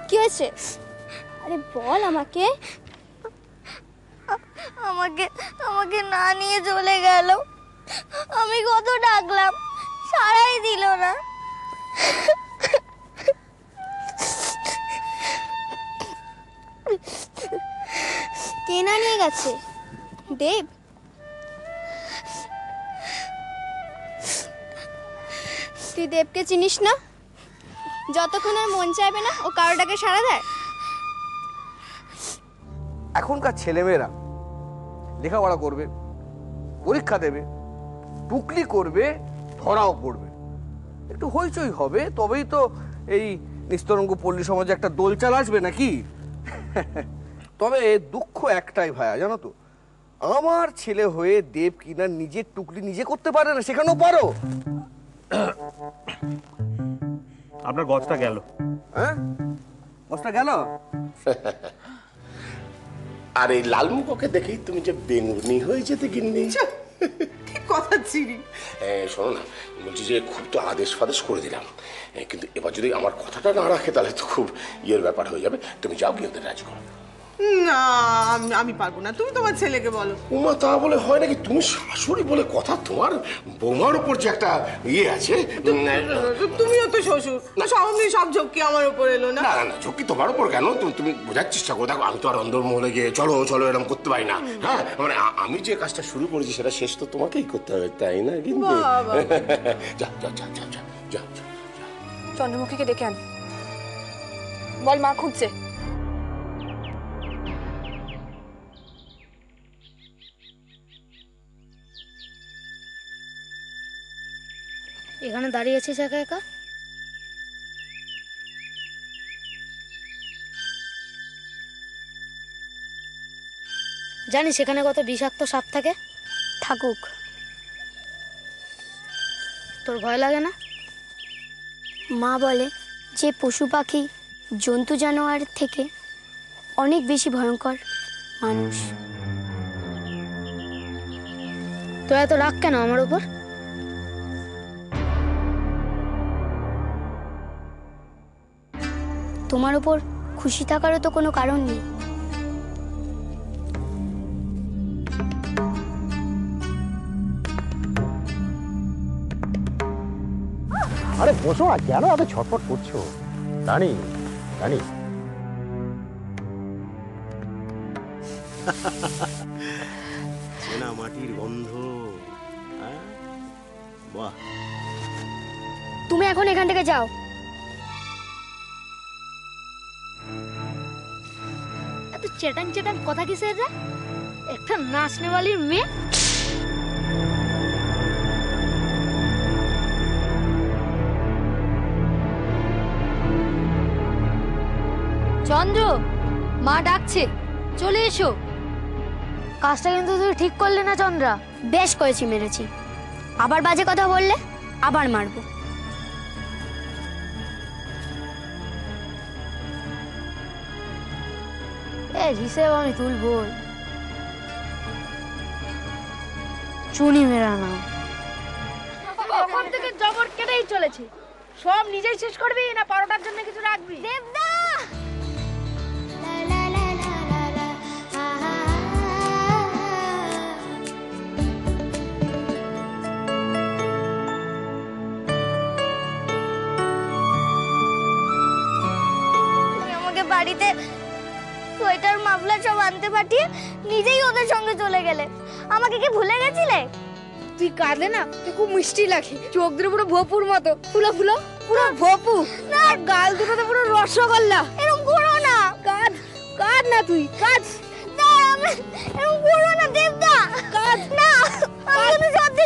কি হয়েছে? আরে বল আমাকে। আমাকে আমাকে না নিয়ে চলে গেল। আমি কত ডাকলাম, সাড়াই দিল না। কে না নিয়ে গেছে? দেব? তুই দেবকে চিনিস না? যতক্ষণ আর মন চাইবে না ও কারোটাকে সাড়া দেয়। এখনকার ছেলেমেয়েরা লেখাপড়া করবে, পরীক্ষা দেবে, টুকলি করবে, ধরাও পড়বে, একটু হইচই হবে, তবেই তো এই নিস্তরঙ্গ পল্লী সমাজে একটা দোলচাল আসবে নাকি? তবে দুঃখ একটাই ভাইয়া, জানো তো, আমার ছেলে হয়ে দেব কিনা নিজের টুকলি নিজে করতে পারে না, সেখানেও পারো। আপনার গজটা গেল। হ্যাঁ, গজটা গেল। আর এই লালমুখকে দেখেই তুমি যে বেঙ্গুনি হয়ে যেতে গিন্নি। ঠিক কথা চিনি। শোনো না, বলছি যে খুব তো আদেশ ফাদেশ করে দিলাম, কিন্তু এবার যদি আমার কথাটা না রাখে তাহলে তো খুব ইয়ের ব্যাপার হয়ে যাবে। তুমি যাও গিয়ে ওদের রাজি করো। না, আমি পারবো না, তুমি তোমার ছেলেকে বলো। উমা, তা বলে হয় নাকি? তুমি শাশুড়ি বলে কথা, তোমার বৌমার উপর যে একটা ইয়ে আছে। তুমিও তো শ্বশুর, সবই সব ঝক্কি আমার উপর এলো না। না না, ঝক্কি তোমার উপর কেন? তুমি বোঝার চেষ্টা করো। দেখো, আমি তো আর অন্দরমহলে গিয়ে চলো চলো এরকম করতে পারি না। হ্যাঁ, মানে আমি যে কাজটা শুরু করেছি সেটা শেষ তো তোমাকেই করতে হবে, তাই না? কিন্তু যা যা যা যা যা যা। চন্দ্রমুখীকে ডেকে আন, বল মা খুঁজছে। এখানে দাঁড়িয়ে আছিস একা একা? জানিস এখানে কত বিষাক্ত সাপ থাকে? থাকুক, তোর ভয় লাগে না? মা বলে যে পশু পাখি জন্তু জানোয়ার থেকে অনেক বেশি ভয়ঙ্কর মানুষ। তো এত রাগ কেন আমার উপর? তোমার উপর খুশি থাকারও তো কোনো কারণ নেই। আরে বসো না, কেন এত ছটফট করছো? জানি জানি। চেনা মাটির গন্ধ। বাহ, তুমি এখন এখান থেকে যাও। এত চেটান চেটান কথা কিসের রে? একটা নাচনেওয়ালির মেয়ে। চন্দ্র, মা ডাকছে, চলে এসো। কাজটা কিন্তু তুই ঠিক করলে না চন্দ্রা। বেশ করেছি, মেরেছি। আবার বাজে কথা বললে আবার মারবো। হিসেব আমি তুলবো। চুনি মেরা নাম। কখন থেকে জবর কেটেই চলেছে। সব নিজেই শেষ করবি না পরোটার জন্য কিছু রাখবি? দেবদা, তুমি আমাকে বাড়িতে সোয়েটার মাফলার সব আনতে পাঠিয়ে নিজেই ওদের সঙ্গে চলে গেলে। আমাকে কি ভুলে গেছিলে? তুই কাঁদলে না তুই খুব মিষ্টি লাগে। চোখ দুটো পুরো ভোপুর মতো, ফুলো ফুলো, পুরো ভোপু। আর গাল দুটো তো পুরো রসগোল্লা। এরকম করো না। কাঁদ কাঁদ না, তুই কাঁদ। এরকম করো না দেবদা। কাঁদ না, আমি সত্যি